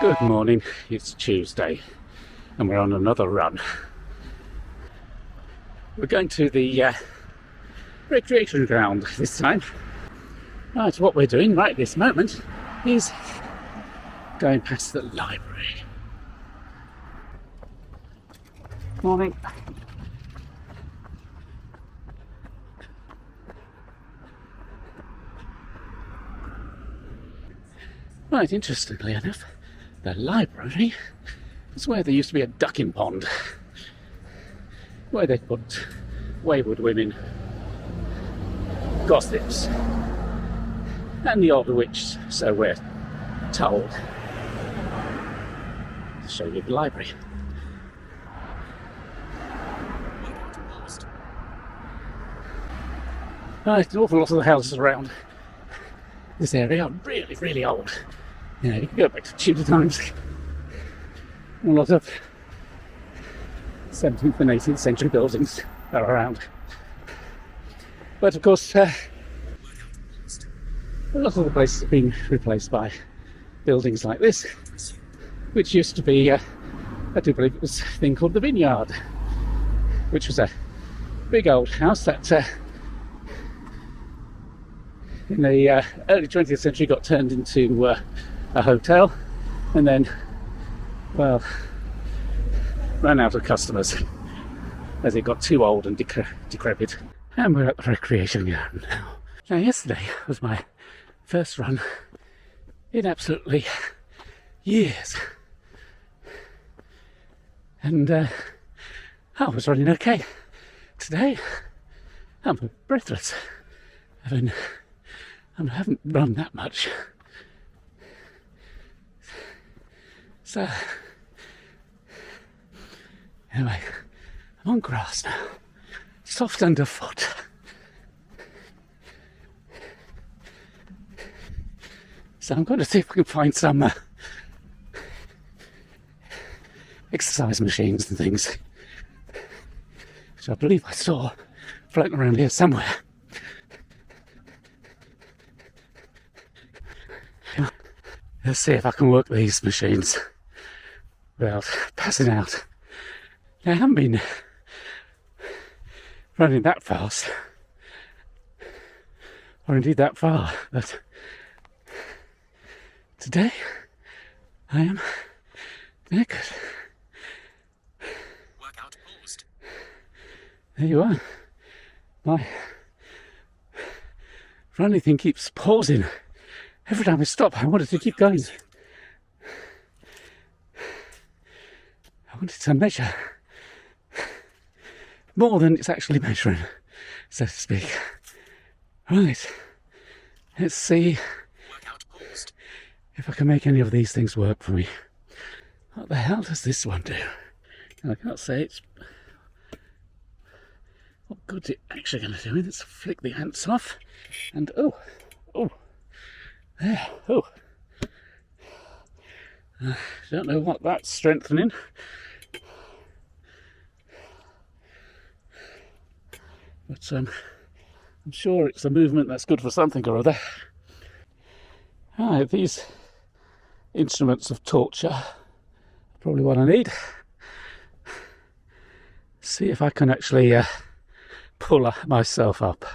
Good morning, it's Tuesday and we're on another run. We're going to the recreation ground this time. Right, what we're doing right this moment is going past the library. Morning. Right, interestingly enough, the library is where there used to be a ducking pond, where they put wayward women, gossips, and the old witch, so we're told. I'll show you the library. Right, an awful lot of the houses around this area are really, really old. You know, you can go back to Tudor times. A lot of 17th and 18th century buildings are around. But of course, a lot of the places have been replaced by buildings like this, which used to be, I do believe it was a thing called the Vineyard, which was a big old house that in the early 20th century got turned into a hotel, and then, well, ran out of customers as it got too old and decrepit. And we're at the recreation ground now. Now, yesterday was my first run in absolutely years, and I was running okay. Today, I'm breathless. I haven't run that much. So, anyway, I'm on grass now, soft underfoot. So I'm going to see if we can find some exercise machines and things, which I believe I saw floating around here somewhere. Let's see if I can work these machines without passing out. Now, I haven't been running that fast, or indeed that far, but today I am knackered. Workout paused. There you are. My running thing keeps pausing. Every time I stop, I wanted to keep going. I wanted to measure more than it's actually measuring, so to speak. Right, let's see if I can make any of these things work for me. What the hell does this one do? I can't say it's what good's it actually going to do. Let's flick the ants off, and oh. There, don't know what that's strengthening. But I'm sure it's a movement that's good for something or other. Right, these instruments of torture are probably what I need. See if I can actually pull myself up.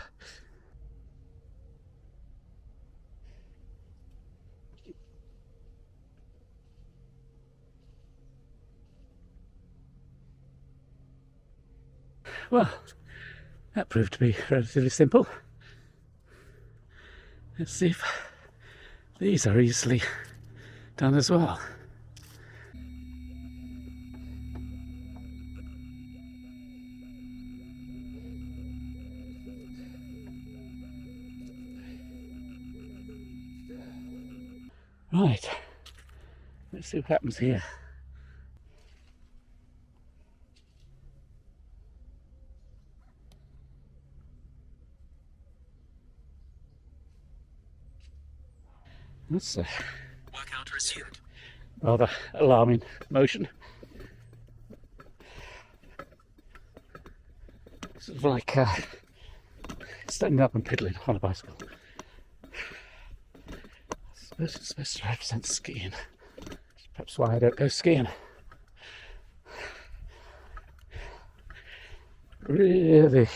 Well, that proved to be relatively simple. Let's see if these are easily done as well. Right, let's see what happens here. That's a Workout resumed. rather alarming motion. Sort of like standing up and piddling on a bicycle. I suppose it's supposed to represent skiing. Perhaps why I don't go skiing. Really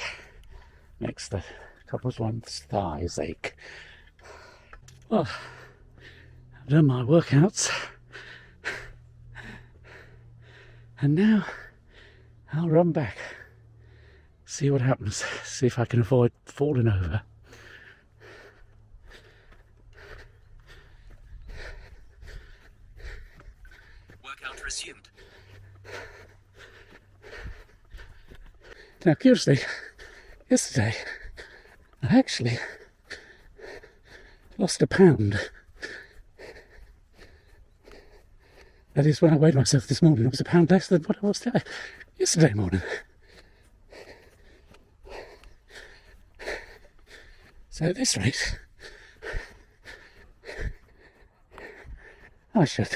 makes the top of one's thighs ache. Well, I've done my workouts, and now I'll run back, see what happens, see if I can avoid falling over. Workout resumed. Now, curiously, yesterday I actually lost a pound. That is, when I weighed myself this morning, it was a pound less than what I was yesterday morning. So at this rate, I should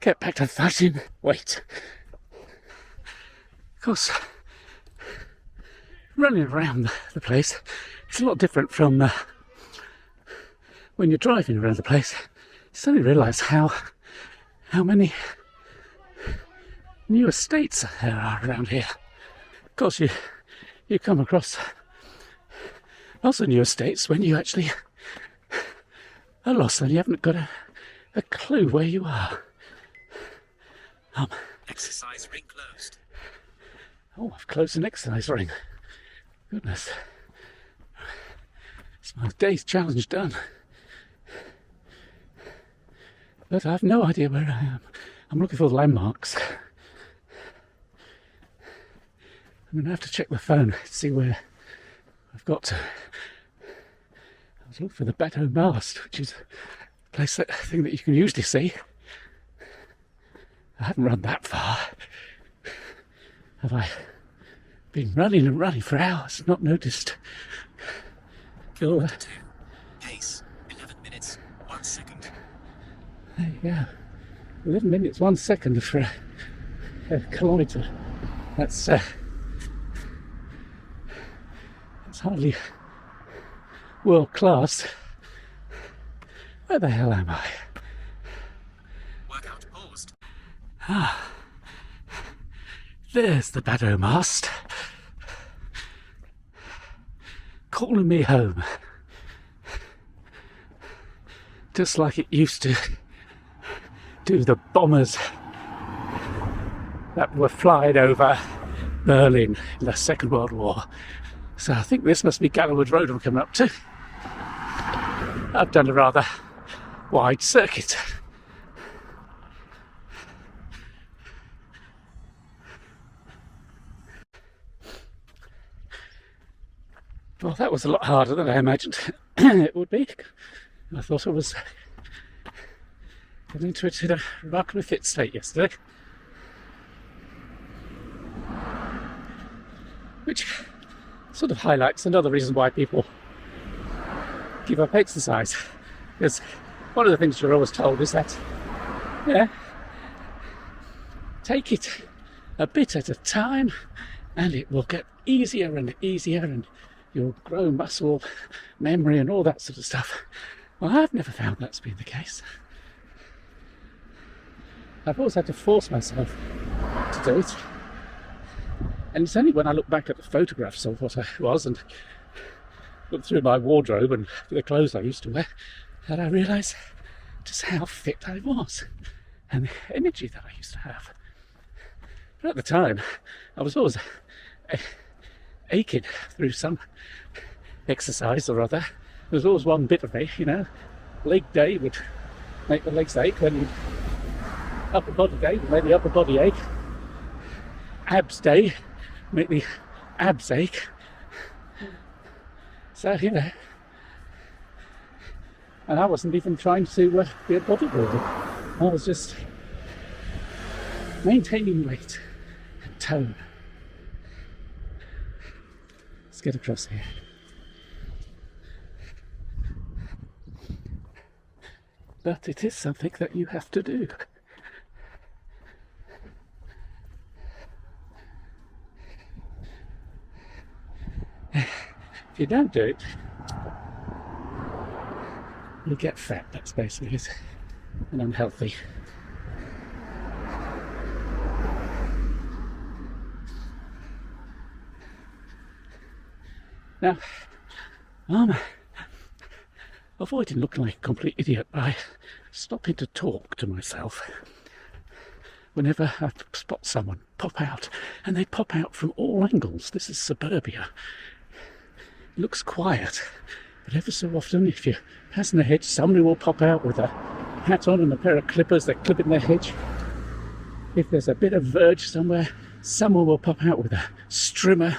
get back to fighting weight. Of course, running around the place is a lot different from when you're driving around the place. You suddenly realise how many new estates there are around here. Of course, you come across lots of new estates when you actually are lost and you haven't got a clue where you are. Exercise ring closed. Oh, I've closed an exercise ring. Goodness. It's my day's challenge done. But I have no idea where I am. I'm looking for the landmarks. I'm going to have to check the phone to see where I've got to. I was looking for the Bateau Mast, which is a place, that thing that you can usually see. I haven't run that far. Have I been running and running for hours and not noticed? Cool. Pace 11 minutes 1 second. There you go. 11 minutes 1 second for a kilometre. That's hardly world class. Where the hell am I? Workout paused. Ah, there's the Bateau Mast, calling me home, just like it used to do the bombers that were flying over Berlin in the Second World War. So I think this must be Gallowwood Road I'm coming up to. I've done a rather wide circuit. Well, that was a lot harder than I imagined it would be. I thought I was getting into it in a remarkably fit state yesterday. Which sort of highlights another reason why people give up exercise. Because one of the things you're always told is that, take it a bit at a time and it will get easier and easier and you'll grow muscle memory and all that sort of stuff. Well, I've never found that's been the case. I've always had to force myself to do it. And it's only when I look back at the photographs of what I was and look through my wardrobe and the clothes I used to wear that I realise just how fit I was and the energy that I used to have. But at the time, I was always aching through some exercise or other. There was always one bit of me, leg day would make the legs ache, then upper body day would make the upper body ache, abs day make the abs ache. So, and I wasn't even trying to be a bodybuilder. I was just maintaining weight and tone. Let's get across here. But it is something that you have to do. If you don't do it, you get fat. That's basically it, and unhealthy. Now, I'm avoiding looking like a complete idiot by stopping to talk to myself whenever I spot someone pop out, and they pop out from all angles. This is suburbia. It looks quiet, but ever so often, if you're passing the hedge, somebody will pop out with a hat on and a pair of clippers. They're clipping their hedge. If there's a bit of verge somewhere, someone will pop out with a strimmer.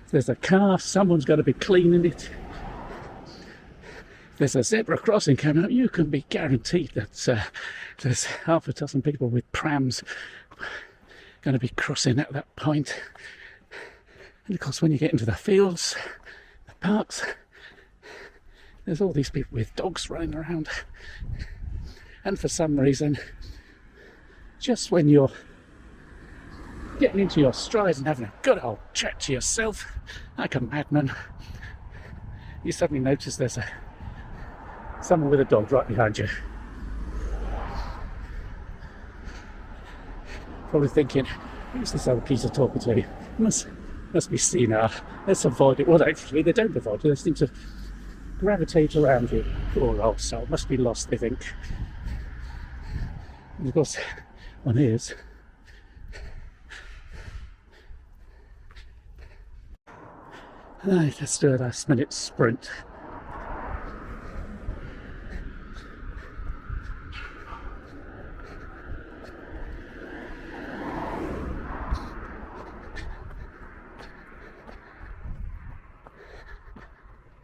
If there's a car, someone's got to be cleaning it. If there's a zebra crossing coming up, you can be guaranteed that there's half a dozen people with prams going to be crossing at that point. And of course, when you get into the fields, the parks, there's all these people with dogs running around. And for some reason, just when you're getting into your stride and having a good old chat to yourself, like a madman, you suddenly notice there's someone with a dog right behind you. Probably thinking, who's this old geezer talking to? Must be senile. Let's avoid it. Well, actually, they don't avoid it. They seem to gravitate around you. Poor old soul. Must be lost, they think. And of course, one is. Let's do a last minute sprint.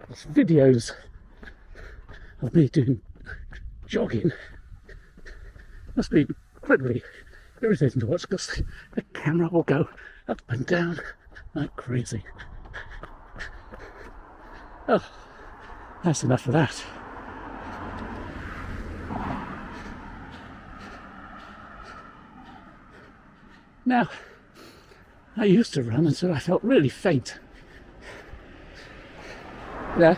There's videos of me doing jogging. Must be incredibly irritating to watch because the camera will go up and down like crazy. Oh, that's enough of that. Now, I used to run until I felt really faint. Yeah,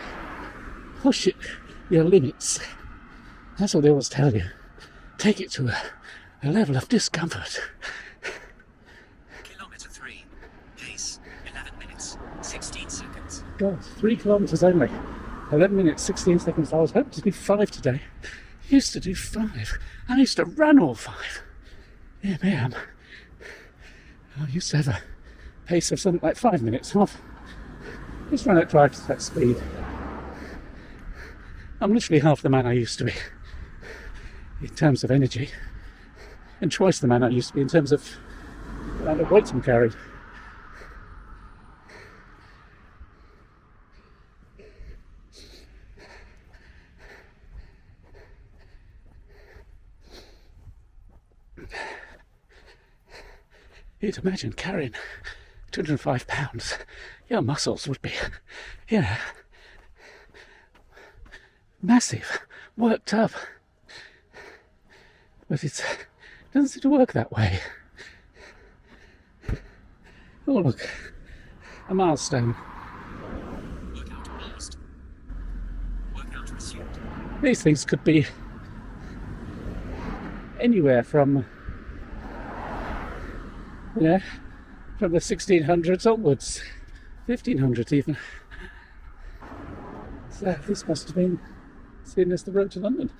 push it, your limits. That's what they always tell you. Take it to a level of discomfort. Kilometre 3. Pace 11 minutes 16 seconds. God, 3 kilometres only. 11 minutes 16 seconds. I was hoping to do 5 today. Used to do 5. I used to run all 5. Yeah, man. I used to have a pace of something like 5 minutes. Just run at twice that speed. I'm literally half the man I used to be in terms of energy, and twice the man I used to be in terms of the amount of weight I'm carrying. You'd imagine carrying 205 pounds, your muscles would be, massive, worked up. But it doesn't seem to work that way. Oh look, a milestone. Workout paused. Workout resumed. These things could be anywhere from, from the 1600s onwards, 1500s even. So this must have been seen as the road to London.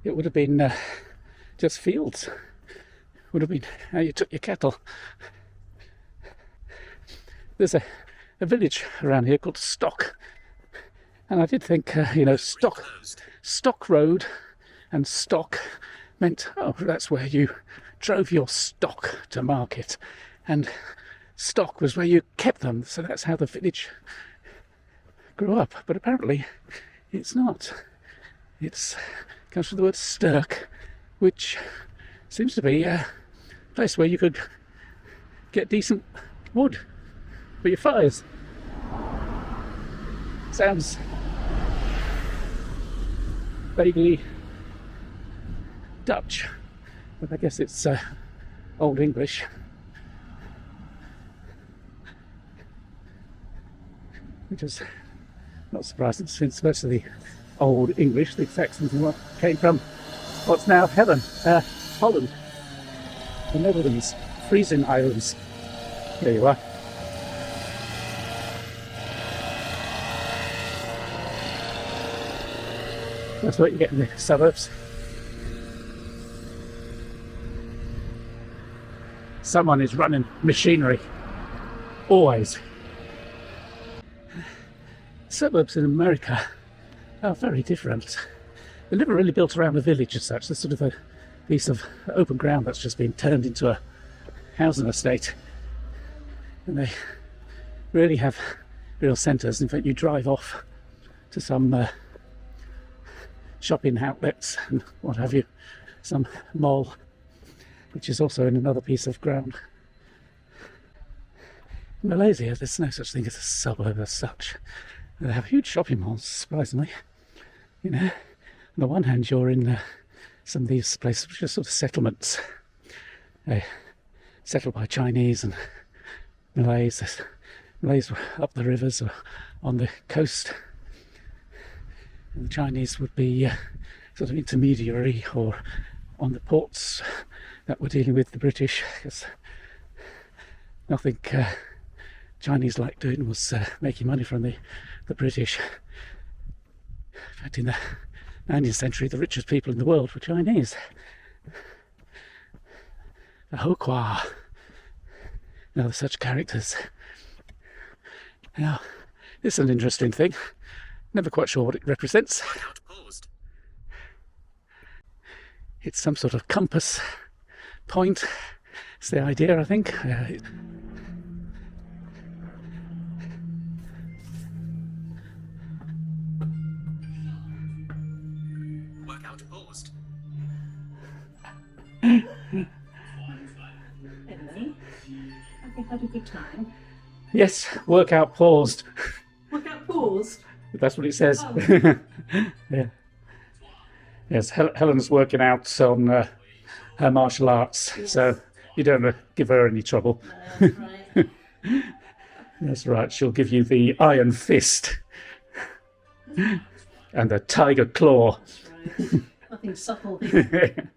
It would have been just fields. Would have been how you took your cattle. There's a village around here called Stock, and I did think, Stock Road and stock meant, that's where you drove your stock to market, and stock was where you kept them, so that's how the village grew up. But apparently it's not. It comes from the word stirk, which seems to be a place where you could get decent wood for your fires. Sounds vaguely Dutch, but I guess it's Old English. Which is not surprising, since most of the Old English, the Saxons, came from what's now Holland, the Netherlands, Frisian Islands. There you are. That's what you get in the suburbs. Someone is running machinery. Always. Suburbs in America are very different. They're never really built around a village as such. They're sort of a piece of open ground that's just been turned into a housing estate. And they really have real centres. In fact, you drive off to some shopping outlets and what have you, some mall, which is also in another piece of ground. In Malaysia, there's no such thing as a suburb as such. They have huge shopping malls, surprisingly. You know, on the one hand, you're in some of these places which are sort of settlements, settled by Chinese and Malays. Malays were up the rivers or on the coast. And the Chinese would be sort of intermediary or on the ports that were dealing with the British, because nothing Chinese liked doing was making money from the British. In fact, in the 19th century, the richest people in the world were Chinese. The Hokwa, and other such characters. Now, this is an interesting thing. Never quite sure what it represents. It's some sort of compass point. It's the idea, I think. Workout paused. Hello. Have you had a good time? Yes, workout paused. Workout paused? That's what it says. Oh. Yeah. Yes, Helen's working out on her martial arts, Yes. so you don't give her any trouble. That's right. That's right, she'll give you the iron fist and the tiger claw. That's right. Nothing subtle here.